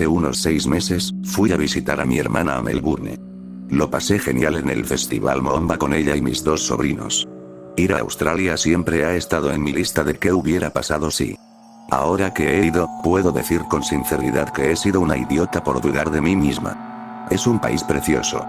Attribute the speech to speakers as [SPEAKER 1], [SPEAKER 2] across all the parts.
[SPEAKER 1] Hace unos 6 meses, fui a visitar a mi hermana a Melbourne. Lo pasé genial en el Festival Moomba con ella y mis 2 sobrinos. Ir a Australia siempre ha estado en mi lista de qué hubiera pasado si. Ahora que he ido, puedo decir con sinceridad que he sido una idiota por dudar de mí misma. Es un país precioso.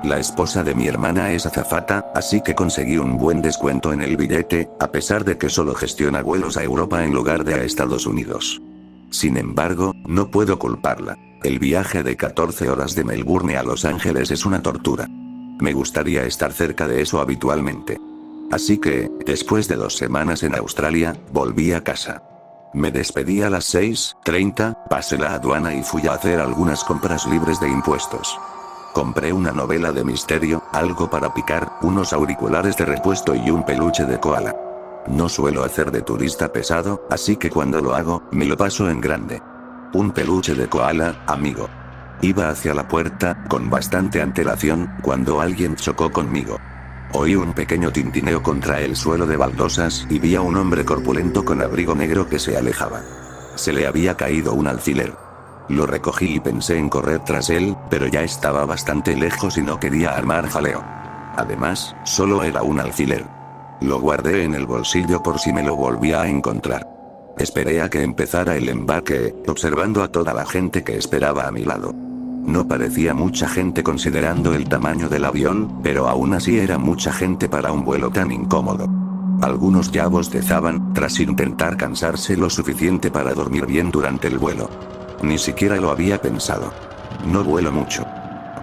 [SPEAKER 1] La esposa de mi hermana es azafata, así que conseguí un buen descuento en el billete, a pesar de que solo gestiona vuelos a Europa en lugar de a Estados Unidos. Sin embargo, no puedo culparla. El viaje de 14 horas de Melbourne a Los Ángeles es una tortura. Me gustaría estar cerca de eso habitualmente. Así que, después de 2 semanas en Australia, volví a casa. Me despedí a las 6:30, pasé la aduana y fui a hacer algunas compras libres de impuestos. Compré una novela de misterio, algo para picar, unos auriculares de repuesto y un peluche de koala. No suelo hacer de turista pesado, así que cuando lo hago, me lo paso en grande. Un peluche de koala, amigo. Iba hacia la puerta, con bastante antelación, cuando alguien chocó conmigo. Oí un pequeño tintineo contra el suelo de baldosas y vi a un hombre corpulento con abrigo negro que se alejaba. Se le había caído un alfiler. Lo recogí y pensé en correr tras él, pero ya estaba bastante lejos y no quería armar jaleo. Además, solo era un alfiler. Lo guardé en el bolsillo por si me lo volvía a encontrar. Esperé a que empezara el embarque, observando a toda la gente que esperaba a mi lado. No parecía mucha gente considerando el tamaño del avión, pero aún así era mucha gente para un vuelo tan incómodo. Algunos ya bostezaban, tras intentar cansarse lo suficiente para dormir bien durante el vuelo. Ni siquiera lo había pensado. No vuelo mucho.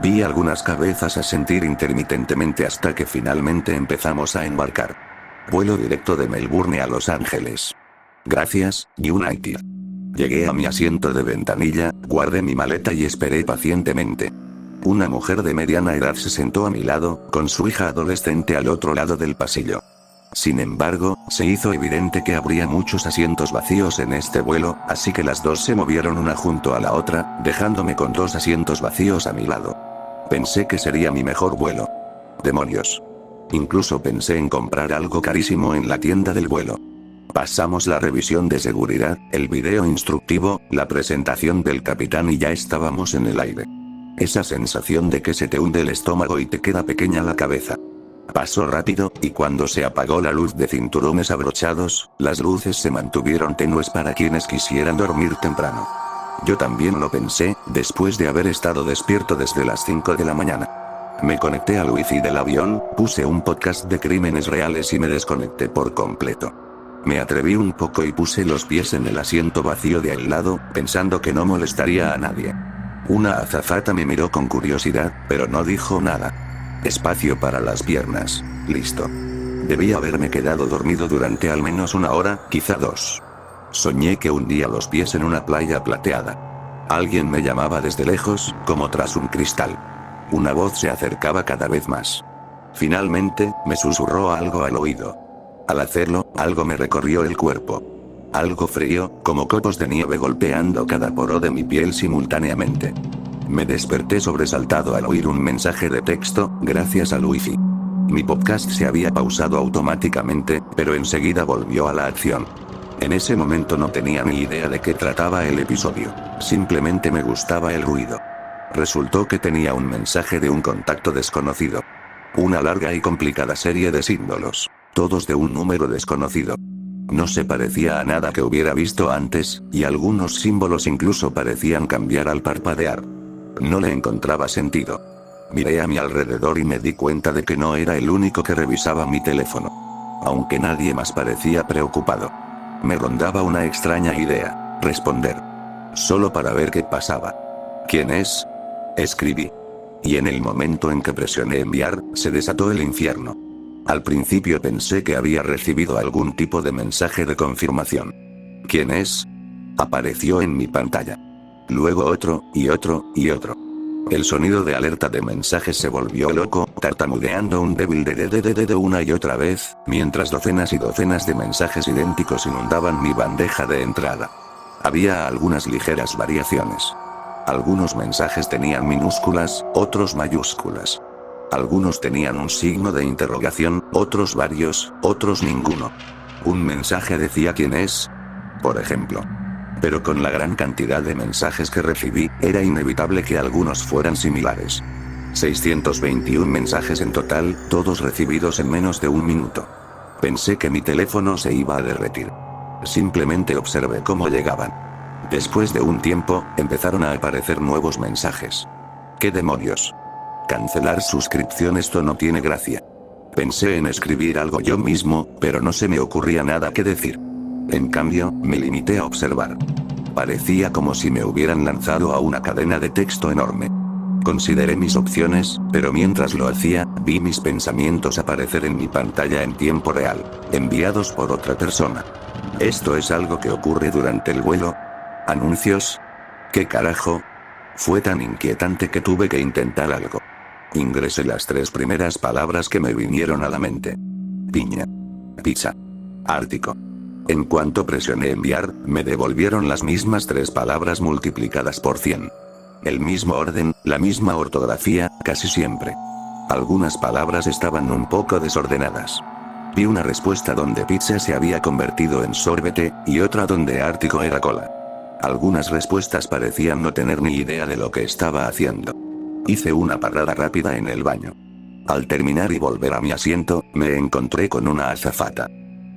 [SPEAKER 1] Vi algunas cabezas asentir intermitentemente hasta que finalmente empezamos a embarcar. Vuelo directo de Melbourne a Los Ángeles. Gracias, United. Llegué a mi asiento de ventanilla, guardé mi maleta y esperé pacientemente. Una mujer de mediana edad se sentó a mi lado, con su hija adolescente al otro lado del pasillo. Sin embargo, se hizo evidente que habría muchos asientos vacíos en este vuelo, así que las 2 se movieron una junto a la otra, dejándome con 2 asientos vacíos a mi lado. Pensé que sería mi mejor vuelo. ¡Demonios! Incluso pensé en comprar algo carísimo en la tienda del vuelo. Pasamos la revisión de seguridad, el video instructivo, la presentación del capitán y ya estábamos en el aire. Esa sensación de que se te hunde el estómago y te queda pequeña la cabeza. Pasó rápido, y cuando se apagó la luz de cinturones abrochados, las luces se mantuvieron tenues para quienes quisieran dormir temprano. Yo también lo pensé, después de haber estado despierto desde las 5 de la mañana. Me conecté al wifi del avión, puse un podcast de crímenes reales y me desconecté por completo. Me atreví un poco y puse los pies en el asiento vacío de al lado, pensando que no molestaría a nadie. Una azafata me miró con curiosidad, pero no dijo nada. Espacio para las piernas. Listo. Debí haberme quedado dormido durante al menos 1 hora, quizá 2. Soñé que hundía los pies en una playa plateada. Alguien me llamaba desde lejos, como tras un cristal. Una voz se acercaba cada vez más. Finalmente, me susurró algo al oído. Al hacerlo, algo me recorrió el cuerpo. Algo frío, como copos de nieve golpeando cada poro de mi piel simultáneamente. Me desperté sobresaltado al oír un mensaje de texto, gracias al wifi. Mi podcast se había pausado automáticamente, pero enseguida volvió a la acción. En ese momento no tenía ni idea de qué trataba el episodio. Simplemente me gustaba el ruido. Resultó que tenía un mensaje de un contacto desconocido. Una larga y complicada serie de símbolos, todos de un número desconocido. No se parecía a nada que hubiera visto antes, y algunos símbolos incluso parecían cambiar al parpadear. No le encontraba sentido. Miré a mi alrededor y me di cuenta de que no era el único que revisaba mi teléfono. Aunque nadie más parecía preocupado. Me rondaba una extraña idea: responder. Solo para ver qué pasaba. ¿Quién es? Escribí. Y en el momento en que presioné enviar, se desató el infierno. Al principio pensé que había recibido algún tipo de mensaje de confirmación. ¿Quién es? Apareció en mi pantalla. Luego otro, y otro, y otro. El sonido de alerta de mensajes se volvió loco, tartamudeando un débil de una y otra vez, mientras docenas y docenas de mensajes idénticos inundaban mi bandeja de entrada. Había algunas ligeras variaciones. Algunos mensajes tenían minúsculas, otros mayúsculas. Algunos tenían un signo de interrogación, otros varios, otros ninguno. Un mensaje decía ¿quién es? Por ejemplo. Pero con la gran cantidad de mensajes que recibí, era inevitable que algunos fueran similares. 621 mensajes en total, todos recibidos en menos de un minuto. Pensé que mi teléfono se iba a derretir. Simplemente observé cómo llegaban. Después de un tiempo, empezaron a aparecer nuevos mensajes. ¿Qué demonios? Cancelar suscripción, esto no tiene gracia. Pensé en escribir algo yo mismo, pero no se me ocurría nada que decir. En cambio, me limité a observar. Parecía como si me hubieran lanzado a una cadena de texto enorme. Consideré mis opciones, pero mientras lo hacía, vi mis pensamientos aparecer en mi pantalla en tiempo real, enviados por otra persona. ¿Esto es algo que ocurre durante el vuelo? ¿Anuncios? ¿Qué carajo? Fue tan inquietante que tuve que intentar algo. Ingresé las 3 primeras palabras que me vinieron a la mente. Piña. Pizza. Ártico. En cuanto presioné enviar, me devolvieron las mismas 3 palabras multiplicadas por 100. El mismo orden, la misma ortografía, casi siempre. Algunas palabras estaban un poco desordenadas. Vi una respuesta donde pizza se había convertido en sorbete, y otra donde ártico era cola. Algunas respuestas parecían no tener ni idea de lo que estaba haciendo. Hice una parada rápida en el baño. Al terminar y volver a mi asiento, me encontré con una azafata.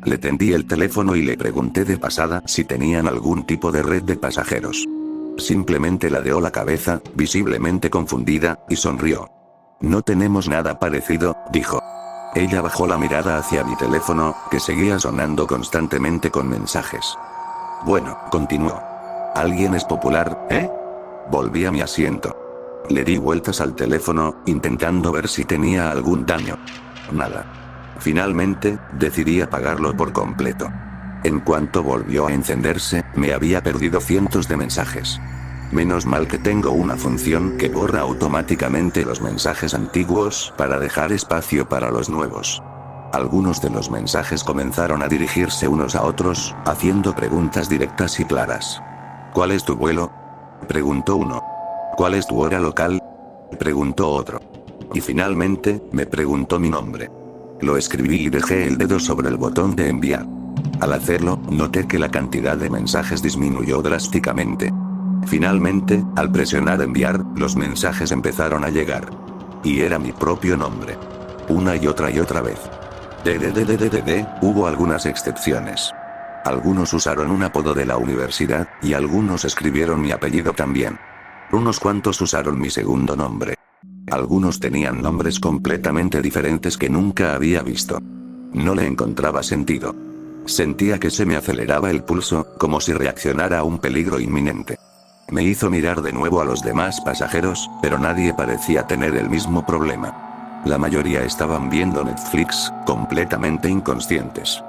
[SPEAKER 1] Le tendí el teléfono y le pregunté de pasada si tenían algún tipo de red de pasajeros. Simplemente ladeó la cabeza, visiblemente confundida, y sonrió. No tenemos nada parecido, dijo. Ella bajó la mirada hacia mi teléfono, que seguía sonando constantemente con mensajes. Bueno, continuó. ¿Alguien es popular, eh? Volví a mi asiento. Le di vueltas al teléfono, intentando ver si tenía algún daño. Nada. Finalmente, decidí apagarlo por completo. En cuanto volvió a encenderse, me había perdido cientos de mensajes. Menos mal que tengo una función que borra automáticamente los mensajes antiguos para dejar espacio para los nuevos. Algunos de los mensajes comenzaron a dirigirse unos a otros, haciendo preguntas directas y claras. ¿Cuál es tu vuelo? Preguntó uno. ¿Cuál es tu hora local? Preguntó otro. Y finalmente, me preguntó mi nombre. Lo escribí y dejé el dedo sobre el botón de enviar. Al hacerlo, noté que la cantidad de mensajes disminuyó drásticamente. Finalmente, al presionar enviar, los mensajes empezaron a llegar. Y era mi propio nombre. Una y otra vez. Hubo algunas excepciones. Algunos usaron un apodo de la universidad, y algunos escribieron mi apellido también. Unos cuantos usaron mi segundo nombre. Algunos tenían nombres completamente diferentes que nunca había visto. No le encontraba sentido. Sentía que se me aceleraba el pulso, como si reaccionara a un peligro inminente. Me hizo mirar de nuevo a los demás pasajeros, pero nadie parecía tener el mismo problema. La mayoría estaban viendo Netflix, completamente inconscientes.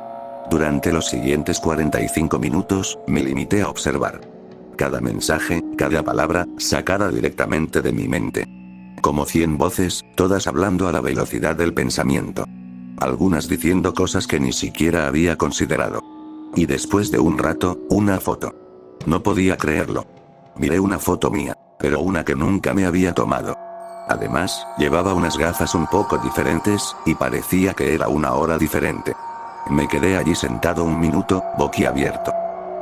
[SPEAKER 1] Durante los siguientes 45 minutos, me limité a observar. Cada mensaje, cada palabra, sacada directamente de mi mente. Como 100 voces, todas hablando a la velocidad del pensamiento. Algunas diciendo cosas que ni siquiera había considerado. Y después de un rato, una foto. No podía creerlo. Miré una foto mía, pero una que nunca me había tomado. Además, llevaba unas gafas un poco diferentes, y parecía que era una hora diferente. Me quedé allí sentado un minuto, boquiabierto.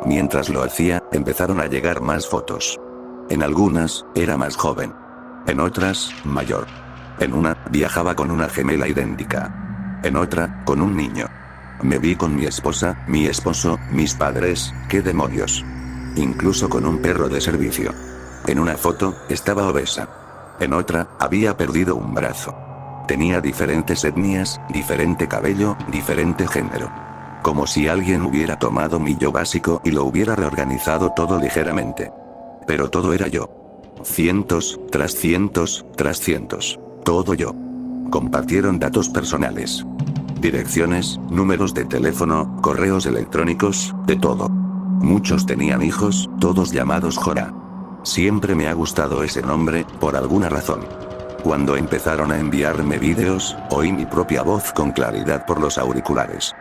[SPEAKER 1] Mientras lo hacía, empezaron a llegar más fotos. En algunas, era más joven. En otras, mayor. En una, viajaba con una gemela idéntica. En otra, con un niño. Me vi con mi esposa, mi esposo, mis padres, qué demonios. Incluso con un perro de servicio. En una foto, estaba obesa. En otra, había perdido un brazo. Tenía diferentes etnias, diferente cabello, diferente género. Como si alguien hubiera tomado mi yo básico y lo hubiera reorganizado todo ligeramente. Pero todo era yo. Cientos, tras cientos, tras cientos. Todo yo. Compartieron datos personales. Direcciones, números de teléfono, correos electrónicos, de todo. Muchos tenían hijos, todos llamados Jora. Siempre me ha gustado ese nombre, por alguna razón. Cuando empezaron a enviarme vídeos, oí mi propia voz con claridad por los auriculares.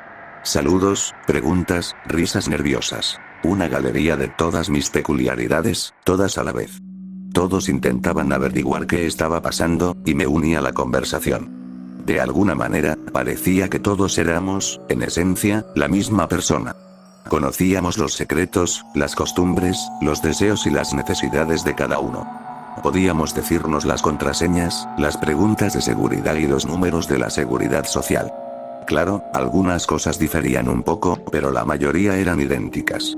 [SPEAKER 1] Saludos, preguntas, risas nerviosas. Una galería de todas mis peculiaridades, todas a la vez. Todos intentaban averiguar qué estaba pasando, y me uní a la conversación. De alguna manera, parecía que todos éramos, en esencia, la misma persona. Conocíamos los secretos, las costumbres, los deseos y las necesidades de cada uno. Podíamos decirnos las contraseñas, las preguntas de seguridad y los números de la seguridad social. Claro, algunas cosas diferían un poco, pero la mayoría eran idénticas.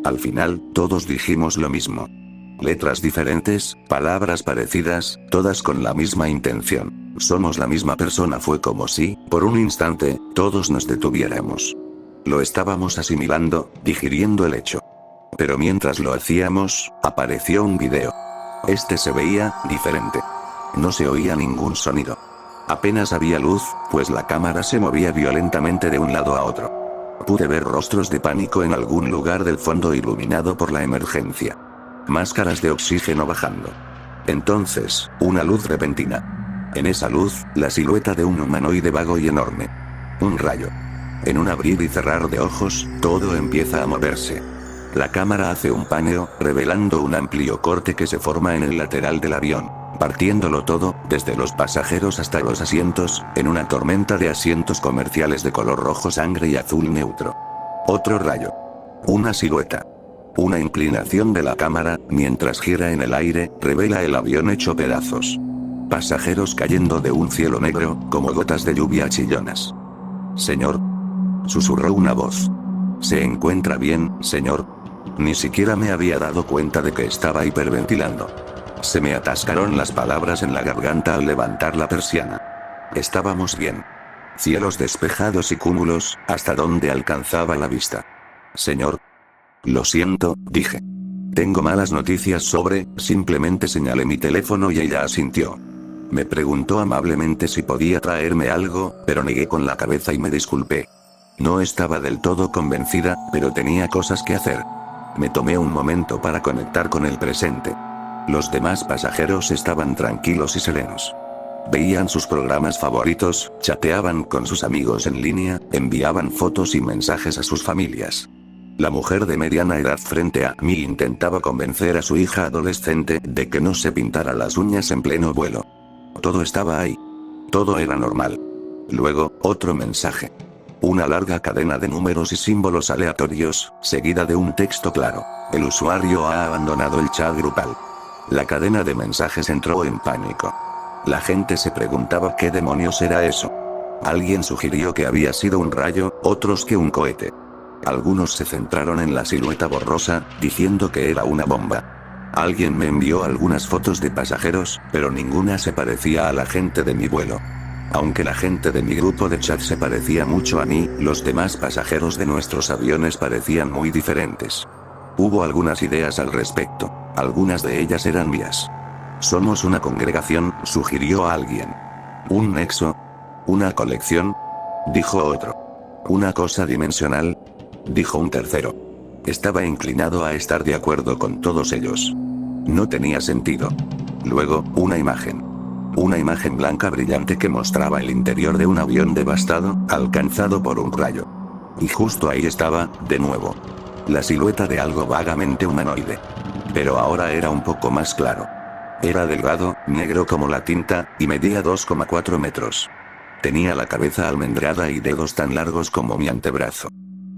[SPEAKER 1] Al final, todos dijimos lo mismo. Letras diferentes, palabras parecidas, todas con la misma intención. Somos la misma persona. Fue como si, por un instante, todos nos detuviéramos. Lo estábamos asimilando, digiriendo el hecho. Pero mientras lo hacíamos, apareció un video. Este se veía diferente. No se oía ningún sonido. Apenas había luz, pues la cámara se movía violentamente de un lado a otro. Pude ver rostros de pánico en algún lugar del fondo iluminado por la emergencia. Máscaras de oxígeno bajando. Entonces, una luz repentina. En esa luz, la silueta de un humanoide vago y enorme. Un rayo. En un abrir y cerrar de ojos, todo empieza a moverse. La cámara hace un paneo, revelando un amplio corte que se forma en el lateral del avión, partiéndolo todo, desde los pasajeros hasta los asientos, en una tormenta de asientos comerciales de color rojo sangre y azul neutro. Otro rayo. Una silueta. Una inclinación de la cámara, mientras gira en el aire, revela el avión hecho pedazos. Pasajeros cayendo de un cielo negro, como gotas de lluvia chillonas. Señor. Susurró una voz. ¿Se encuentra bien, señor? Ni siquiera me había dado cuenta de que estaba hiperventilando. Se me atascaron las palabras en la garganta al levantar la persiana. Estábamos bien. Cielos despejados y cúmulos, hasta donde alcanzaba la vista. Señor. Lo siento, dije. Tengo malas noticias sobre, simplemente señalé mi teléfono y ella asintió. Me preguntó amablemente si podía traerme algo, pero negué con la cabeza y me disculpé. No estaba del todo convencida, pero tenía cosas que hacer. Me tomé un momento para conectar con el presente. Los demás pasajeros estaban tranquilos y serenos. Veían sus programas favoritos, chateaban con sus amigos en línea, enviaban fotos y mensajes a sus familias. La mujer de mediana edad frente a mí intentaba convencer a su hija adolescente de que no se pintara las uñas en pleno vuelo. Todo estaba ahí. Todo era normal. Luego, otro mensaje. Una larga cadena de números y símbolos aleatorios, seguida de un texto claro. El usuario ha abandonado el chat grupal. La cadena de mensajes entró en pánico. La gente se preguntaba qué demonios era eso. Alguien sugirió que había sido un rayo, otros que un cohete. Algunos se centraron en la silueta borrosa, diciendo que era una bomba. Alguien me envió algunas fotos de pasajeros, pero ninguna se parecía a la gente de mi vuelo. Aunque la gente de mi grupo de chat se parecía mucho a mí, los demás pasajeros de nuestros aviones parecían muy diferentes. Hubo algunas ideas al respecto, algunas de ellas eran mías. Somos una congregación, sugirió alguien. Un nexo. Una colección, dijo otro. Una cosa dimensional, dijo un tercero. Estaba inclinado a estar de acuerdo con todos ellos. No tenía sentido. Luego, una imagen. Una imagen blanca brillante que mostraba el interior de un avión devastado, alcanzado por un rayo. Y justo ahí estaba, de nuevo. La silueta de algo vagamente humanoide. Pero ahora era un poco más claro. Era delgado, negro como la tinta, y medía 2,4 metros. Tenía la cabeza almendrada y dedos tan largos como mi antebrazo.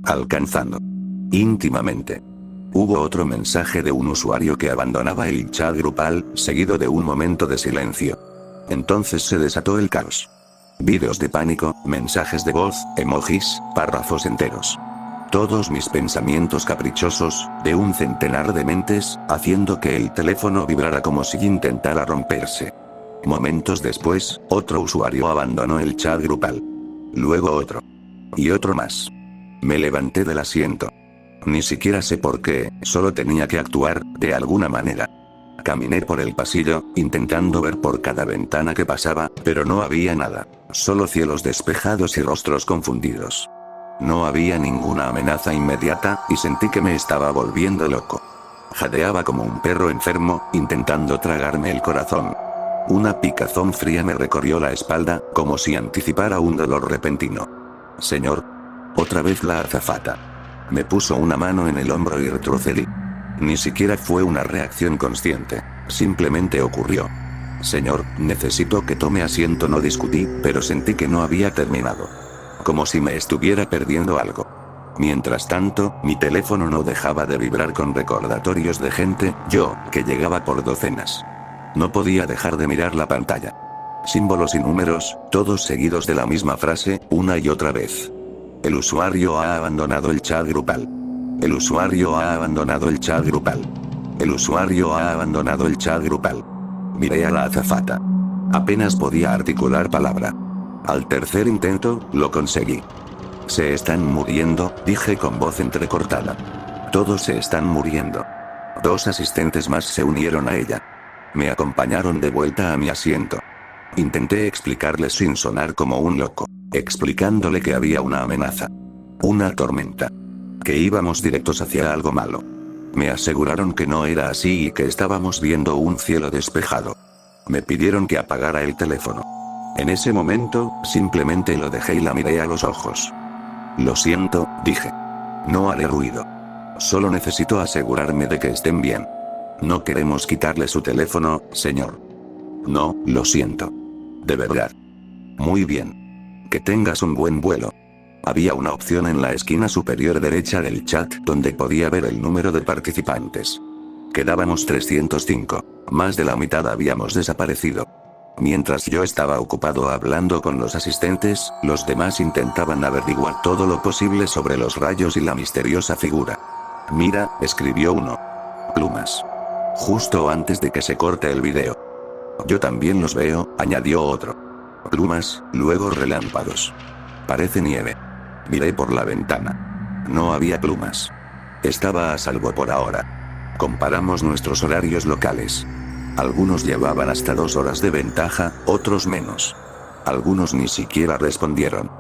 [SPEAKER 1] Alcanzando. Íntimamente. Hubo otro mensaje de un usuario que abandonaba el chat grupal, seguido de un momento de silencio. Entonces se desató el caos. Vídeos de pánico, mensajes de voz, emojis, párrafos enteros. Todos mis pensamientos caprichosos, de un centenar de mentes, haciendo que el teléfono vibrara como si intentara romperse. Momentos después, otro usuario abandonó el chat grupal. Luego otro. Y otro más. Me levanté del asiento. Ni siquiera sé por qué, solo tenía que actuar, de alguna manera. Caminé por el pasillo, intentando ver por cada ventana que pasaba, pero no había nada, solo cielos despejados y rostros confundidos. No había ninguna amenaza inmediata, y sentí que me estaba volviendo loco. Jadeaba como un perro enfermo, intentando tragarme el corazón. Una picazón fría me recorrió la espalda, como si anticipara un dolor repentino. Señor. Otra vez la azafata. Me puso una mano en el hombro y retrocedí. Ni siquiera fue una reacción consciente, simplemente ocurrió. Señor, necesito que tome asiento. No discutí, pero sentí que no había terminado. Como si me estuviera perdiendo algo. Mientras tanto, mi teléfono no dejaba de vibrar con recordatorios de gente, que llegaba por docenas. No podía dejar de mirar la pantalla. Símbolos y números, todos seguidos de la misma frase, una y otra vez. El usuario ha abandonado el chat grupal. El usuario ha abandonado el chat grupal. El usuario ha abandonado el chat grupal. Miré a la azafata. Apenas podía articular palabra. Al tercer intento, lo conseguí. Se están muriendo, dije con voz entrecortada. Todos se están muriendo. 2 asistentes más se unieron a ella. Me acompañaron de vuelta a mi asiento. Intenté explicarles sin sonar como un loco, explicándole que había una amenaza. Una tormenta. Que íbamos directos hacia algo malo. Me aseguraron que no era así y que estábamos viendo un cielo despejado. Me pidieron que apagara el teléfono. En ese momento, simplemente lo dejé y la miré a los ojos. Lo siento, dije. No haré ruido. Solo necesito asegurarme de que estén bien. No queremos quitarle su teléfono, señor. No, lo siento. De verdad. Muy bien. Que tengas un buen vuelo. Había una opción en la esquina superior derecha del chat donde podía ver el número de participantes. Quedábamos 305. Más de la mitad habíamos desaparecido. Mientras yo estaba ocupado hablando con los asistentes, los demás intentaban averiguar todo lo posible sobre los rayos y la misteriosa figura. Mira, escribió uno. Plumas. Justo antes de que se corte el video. Yo también los veo, añadió otro. Plumas, luego relámpagos. Parece nieve. Miré por la ventana. No había plumas. Estaba a salvo por ahora. Comparamos nuestros horarios locales. Algunos llevaban hasta 2 horas de ventaja, otros menos. Algunos ni siquiera respondieron.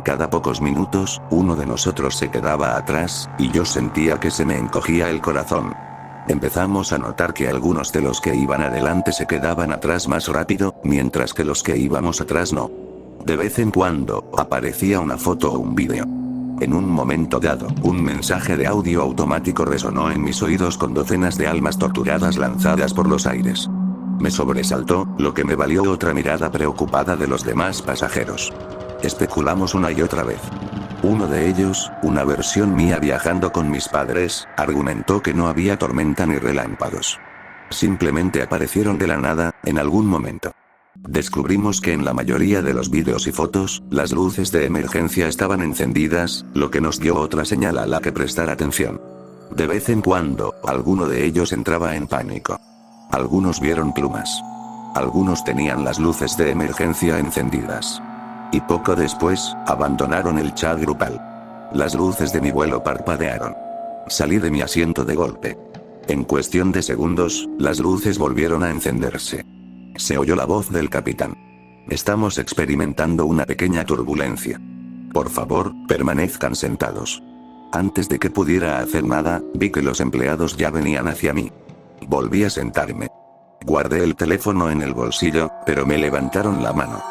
[SPEAKER 1] Cada pocos minutos, uno de nosotros se quedaba atrás, y yo sentía que se me encogía el corazón. Empezamos a notar que algunos de los que iban adelante se quedaban atrás más rápido, mientras que los que íbamos atrás no. De vez en cuando, aparecía una foto o un vídeo. En un momento dado, un mensaje de audio automático resonó en mis oídos con docenas de almas torturadas lanzadas por los aires. Me sobresaltó, lo que me valió otra mirada preocupada de los demás pasajeros. Especulamos una y otra vez. Uno de ellos, una versión mía viajando con mis padres, argumentó que no había tormenta ni relámpagos. Simplemente aparecieron de la nada, en algún momento. Descubrimos que en la mayoría de los vídeos y fotos, las luces de emergencia estaban encendidas, lo que nos dio otra señal a la que prestar atención. De vez en cuando, alguno de ellos entraba en pánico. Algunos vieron plumas. Algunos tenían las luces de emergencia encendidas. Y poco después, abandonaron el chat grupal. Las luces de mi vuelo parpadearon. Salí de mi asiento de golpe. En cuestión de segundos, las luces volvieron a encenderse. Se oyó la voz del capitán. Estamos experimentando una pequeña turbulencia. Por favor, permanezcan sentados. Antes de que pudiera hacer nada, vi que los empleados ya venían hacia mí. Volví a sentarme. Guardé el teléfono en el bolsillo, pero me levantaron la mano.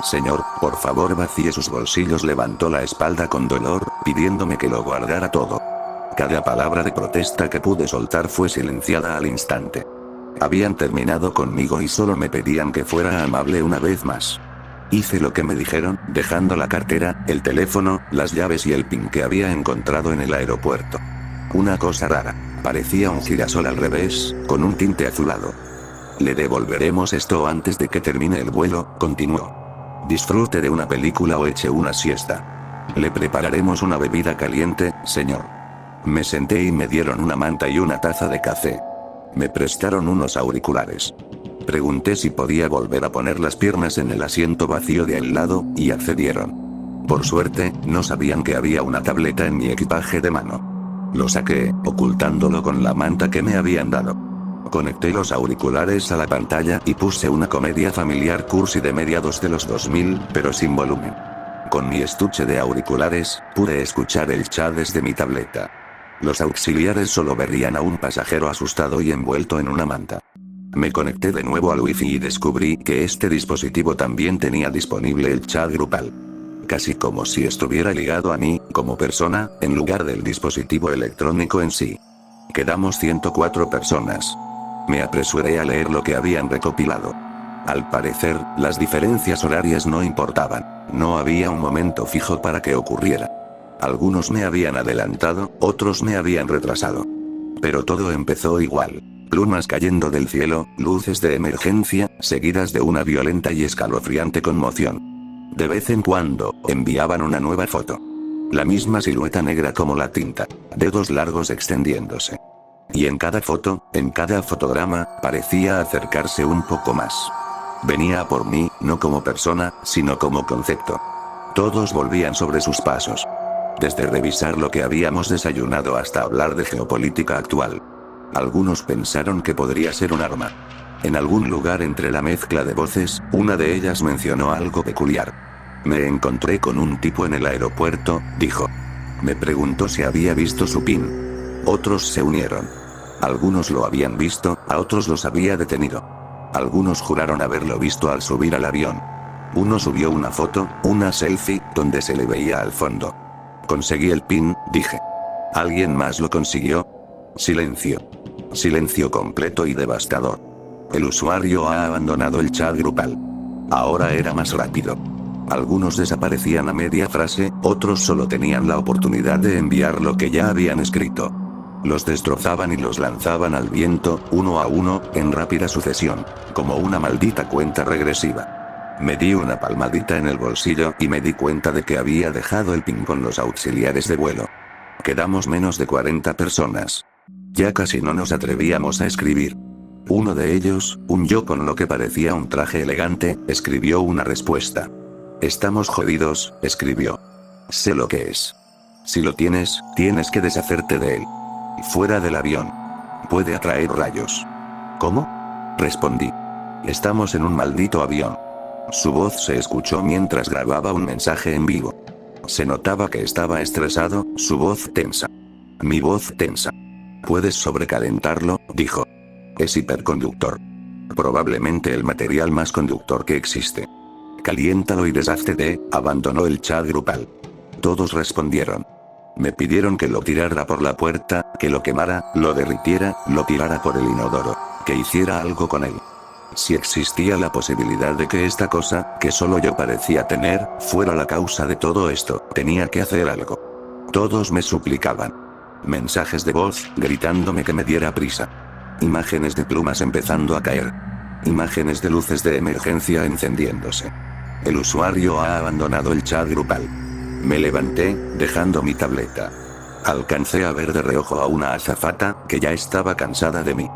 [SPEAKER 1] Señor, por favor vacíe sus bolsillos. Levantó la espalda con dolor, pidiéndome que lo guardara todo. Cada palabra de protesta que pude soltar fue silenciada al instante. Habían terminado conmigo y solo me pedían que fuera amable una vez más. Hice lo que me dijeron, dejando la cartera, el teléfono, las llaves y el pin que había encontrado en el aeropuerto. Una cosa rara. Parecía un girasol al revés, con un tinte azulado. Le devolveremos esto antes de que termine el vuelo, continuó. Disfrute de una película o eche una siesta. Le prepararemos una bebida caliente, señor. Me senté y me dieron una manta y una taza de café. Me prestaron unos auriculares. Pregunté si podía volver a poner las piernas en el asiento vacío de al lado, y accedieron. Por suerte, no sabían que había una tableta en mi equipaje de mano. Lo saqué, ocultándolo con la manta que me habían dado. Conecté los auriculares a la pantalla y puse una comedia familiar cursi de mediados de los 2000, pero sin volumen. Con mi estuche de auriculares, pude escuchar el chat desde mi tableta. Los auxiliares solo verían a un pasajero asustado y envuelto en una manta. Me conecté de nuevo al wifi y descubrí que este dispositivo también tenía disponible el chat grupal. Casi como si estuviera ligado a mí, como persona, en lugar del dispositivo electrónico en sí. Quedamos 104 personas. Me apresuré a leer lo que habían recopilado. Al parecer, las diferencias horarias no importaban. No había un momento fijo para que ocurriera. Algunos me habían adelantado, otros me habían retrasado. Pero todo empezó igual. Plumas cayendo del cielo, luces de emergencia, seguidas de una violenta y escalofriante conmoción. De vez en cuando, enviaban una nueva foto. La misma silueta negra como la tinta. Dedos largos extendiéndose. Y en cada foto, en cada fotograma, parecía acercarse un poco más. Venía a por mí, no como persona, sino como concepto. Todos volvían sobre sus pasos. Desde revisar lo que habíamos desayunado hasta hablar de geopolítica actual. Algunos pensaron que podría ser un arma. En algún lugar entre la mezcla de voces, una de ellas mencionó algo peculiar. Me encontré con un tipo en el aeropuerto, dijo. Me preguntó si había visto su PIN. Otros se unieron. Algunos lo habían visto, a otros los había detenido. Algunos juraron haberlo visto al subir al avión. Uno subió una foto, una selfie, donde se le veía al fondo. Conseguí el PIN, dije. ¿Alguien más lo consiguió? Silencio. Silencio completo y devastador. El usuario ha abandonado el chat grupal. Ahora era más rápido. Algunos desaparecían a media frase, otros solo tenían la oportunidad de enviar lo que ya habían escrito. Los destrozaban y los lanzaban al viento, uno a uno, en rápida sucesión, como una maldita cuenta regresiva. Me di una palmadita en el bolsillo y me di cuenta de que había dejado el PIN con los auxiliares de vuelo. Quedamos menos de 40 personas. Ya casi no nos atrevíamos a escribir. Uno de ellos, un yo con lo que parecía un traje elegante, escribió una respuesta. Estamos jodidos, escribió. Sé lo que es. Si lo tienes, tienes que deshacerte de él. Fuera del avión. Puede atraer rayos. ¿Cómo? Respondí. Estamos en un maldito avión. Su voz se escuchó mientras grababa un mensaje en vivo. Se notaba que estaba estresado, su voz tensa. Mi voz tensa. Puedes sobrecalentarlo, dijo. Es hiperconductor. Probablemente el material más conductor que existe. Caliéntalo y deshazte de, abandonó el chat grupal. Todos respondieron. Me pidieron que lo tirara por la puerta, que lo quemara, lo derritiera, lo tirara por el inodoro, que hiciera algo con él. Si existía la posibilidad de que esta cosa, que solo yo parecía tener, fuera la causa de todo esto, tenía que hacer algo. Todos me suplicaban. Mensajes de voz, gritándome que me diera prisa. Imágenes de plumas empezando a caer. Imágenes de luces de emergencia encendiéndose. El usuario ha abandonado el chat grupal. Me levanté, dejando mi tableta. Alcancé a ver de reojo a una azafata, que ya estaba cansada de mí.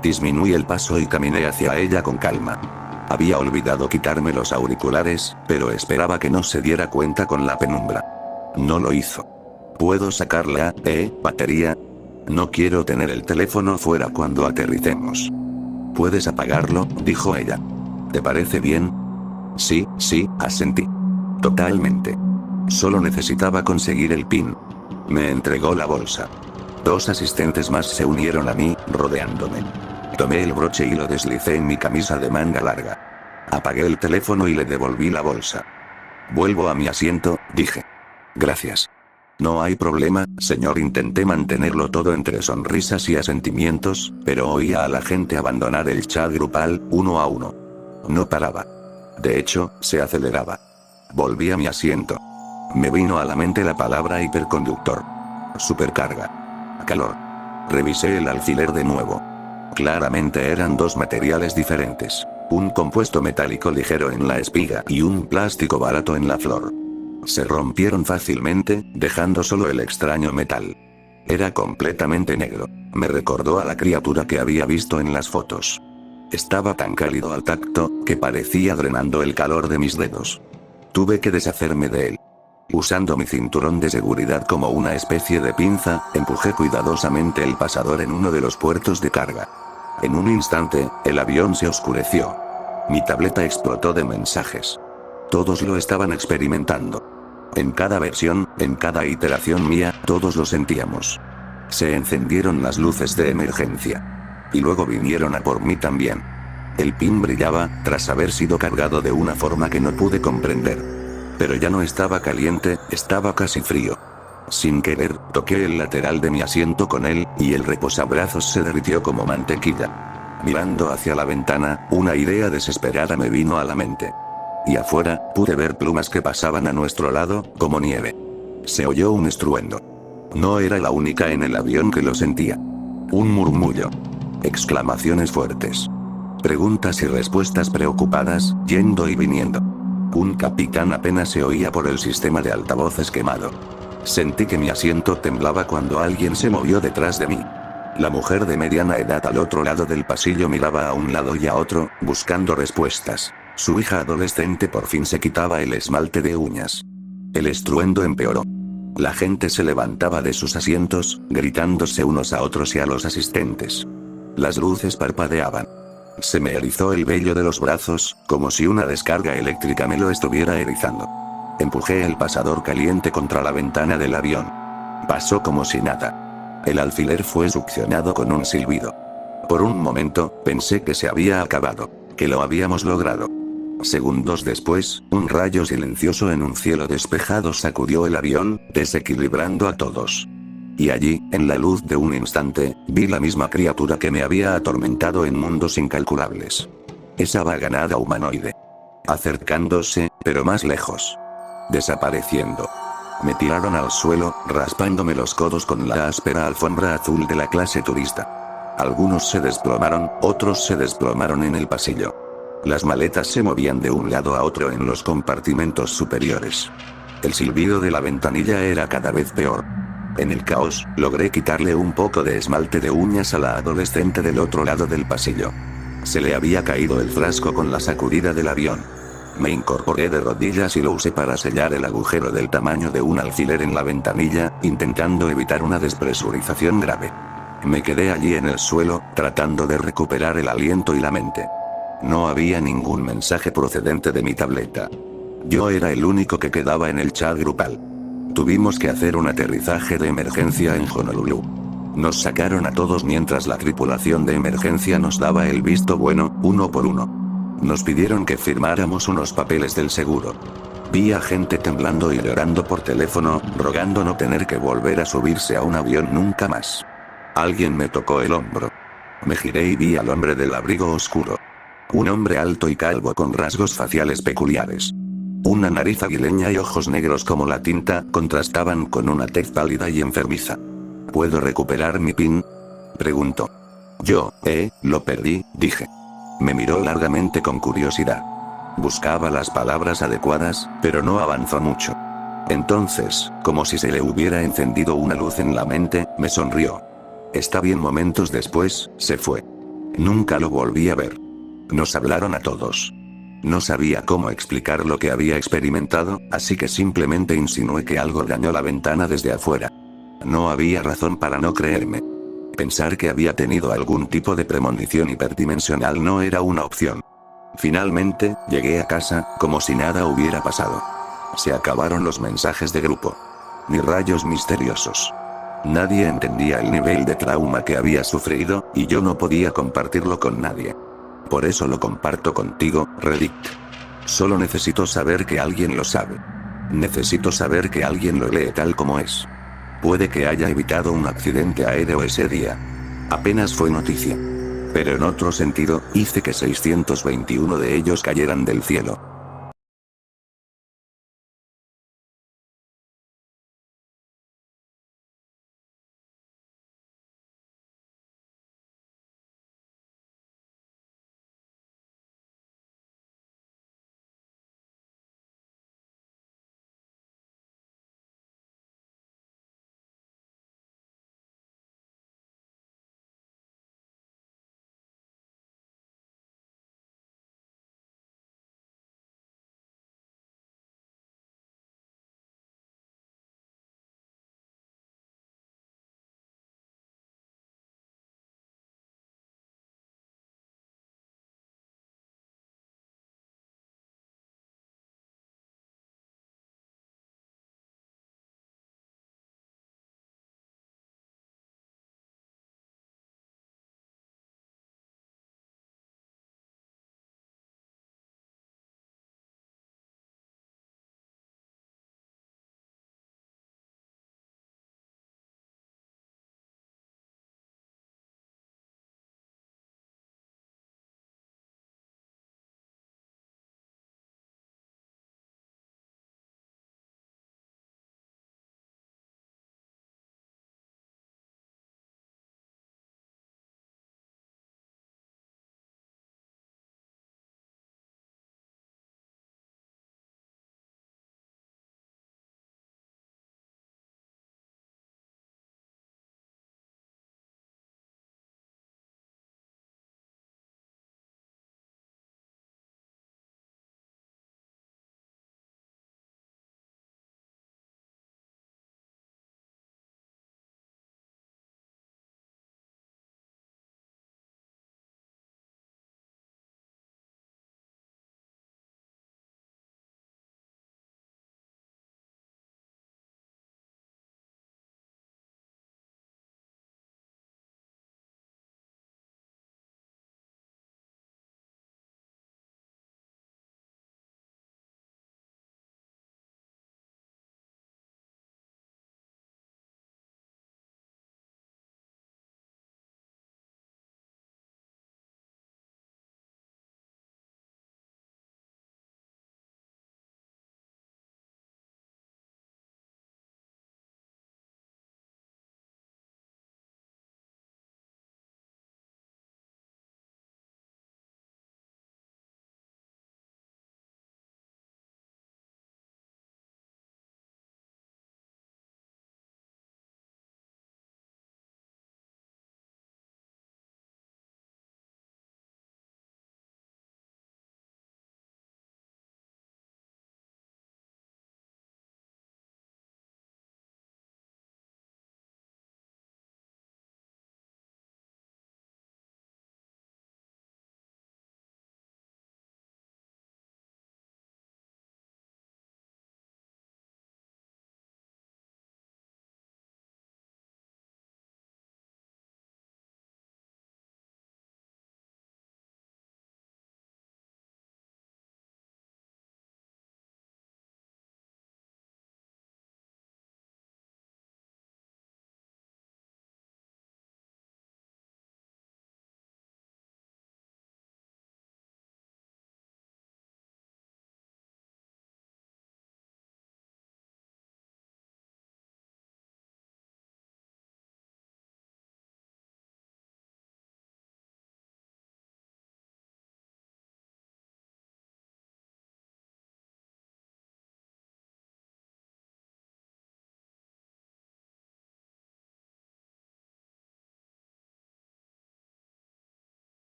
[SPEAKER 1] Disminuí el paso y caminé hacia ella con calma. Había olvidado quitarme los auriculares, pero esperaba que no se diera cuenta con la penumbra. No lo hizo. ¿Puedo sacarla, batería? No quiero tener el teléfono fuera cuando aterricemos. ¿Puedes apagarlo?, dijo ella. ¿Te parece bien? Sí, asentí. Totalmente. Solo necesitaba conseguir el PIN. Me entregó la bolsa. 2 asistentes más se unieron a mí, rodeándome. Tomé el broche y lo deslicé en mi camisa de manga larga. Apagué el teléfono y le devolví la bolsa. Vuelvo a mi asiento, dije. Gracias. No hay problema, señor. Intenté mantenerlo todo entre sonrisas y asentimientos, pero oía a la gente abandonar el chat grupal, uno a uno. No paraba. De hecho, se aceleraba. Volví a mi asiento. Me vino a la mente la palabra hiperconductor. Supercarga. Calor. Revisé el alfiler de nuevo. Claramente eran 2 materiales diferentes. Un compuesto metálico ligero en la espiga y un plástico barato en la flor. Se rompieron fácilmente, dejando solo el extraño metal. Era completamente negro. Me recordó a la criatura que había visto en las fotos. Estaba tan cálido al tacto, que parecía drenando el calor de mis dedos. Tuve que deshacerme de él. Usando mi cinturón de seguridad como una especie de pinza, empujé cuidadosamente el pasador en uno de los puertos de carga. En un instante, el avión se oscureció. Mi tableta explotó de mensajes. Todos lo estaban experimentando. En cada versión, en cada iteración mía, todos lo sentíamos. Se encendieron las luces de emergencia. Y luego vinieron a por mí también. El PIN brillaba, tras haber sido cargado de una forma que no pude comprender. Pero ya no estaba caliente, estaba casi frío. Sin querer, toqué el lateral de mi asiento con él, y el reposabrazos se derritió como mantequilla. Mirando hacia la ventana, una idea desesperada me vino a la mente. Y afuera, pude ver plumas que pasaban a nuestro lado, como nieve. Se oyó un estruendo. No era la única en el avión que lo sentía. Un murmullo. Exclamaciones fuertes. Preguntas y respuestas preocupadas, yendo y viniendo. Un capitán apenas se oía por el sistema de altavoces quemado. Sentí que mi asiento temblaba cuando alguien se movió detrás de mí. La mujer de mediana edad al otro lado del pasillo miraba a un lado y a otro, buscando respuestas. Su hija adolescente por fin se quitaba el esmalte de uñas. El estruendo empeoró. La gente se levantaba de sus asientos, gritándose unos a otros y a los asistentes. Las luces parpadeaban. Se me erizó el vello de los brazos, como si una descarga eléctrica me lo estuviera erizando. Empujé el pasador caliente contra la ventana del avión. Pasó como si nada. El alfiler fue succionado con un silbido. Por un momento, pensé que se había acabado, que lo habíamos logrado. Segundos después, un rayo silencioso en un cielo despejado sacudió el avión, desequilibrando a todos. Y allí, en la luz de un instante, vi la misma criatura que me había atormentado en mundos incalculables. Esa vaga nada humanoide. Acercándose, pero más lejos. Desapareciendo. Me tiraron al suelo, raspándome los codos con la áspera alfombra azul de la clase turista. Algunos se desplomaron, otros se desplomaron en el pasillo. Las maletas se movían de un lado a otro en los compartimentos superiores. El silbido de la ventanilla era cada vez peor. En el caos, logré quitarle un poco de esmalte de uñas a la adolescente del otro lado del pasillo. Se le había caído el frasco con la sacudida del avión. Me incorporé de rodillas y lo usé para sellar el agujero del tamaño de un alfiler en la ventanilla, intentando evitar una despresurización grave. Me quedé allí en el suelo, tratando de recuperar el aliento y la mente. No había ningún mensaje procedente de mi tableta. Yo era el único que quedaba en el chat grupal. Tuvimos que hacer un aterrizaje de emergencia en Honolulu. Nos sacaron a todos mientras la tripulación de emergencia nos daba el visto bueno, uno por uno. Nos pidieron que firmáramos unos papeles del seguro. Vi a gente temblando y llorando por teléfono, rogando no tener que volver a subirse a un avión nunca más. Alguien me tocó el hombro. Me giré y vi al hombre del abrigo oscuro. Un hombre alto y calvo con rasgos faciales peculiares. Una nariz aguileña y ojos negros como la tinta contrastaban con una tez pálida y enfermiza. ¿Puedo recuperar mi PIN? Preguntó. Lo perdí, dije. Me miró largamente con curiosidad. Buscaba las palabras adecuadas, pero no avanzó mucho. Entonces, como si se le hubiera encendido una luz en la mente, me sonrió. Está bien. Momentos después, se fue. Nunca lo volví a ver. Nos hablaron a todos. No sabía cómo explicar lo que había experimentado, así que simplemente insinué que algo dañó la ventana desde afuera. No había razón para no creerme. Pensar que había tenido algún tipo de premonición hiperdimensional no era una opción. Finalmente, llegué a casa, como si nada hubiera pasado. Se acabaron los mensajes de grupo. Ni rayos misteriosos. Nadie entendía el nivel de trauma que había sufrido, y yo no podía compartirlo con nadie. Por eso lo comparto contigo, Relict. Solo necesito saber que alguien lo sabe. Necesito saber que alguien lo lee tal como es. Puede que haya evitado un accidente aéreo ese día. Apenas fue noticia. Pero en otro sentido, hice que 621 de ellos cayeran del cielo.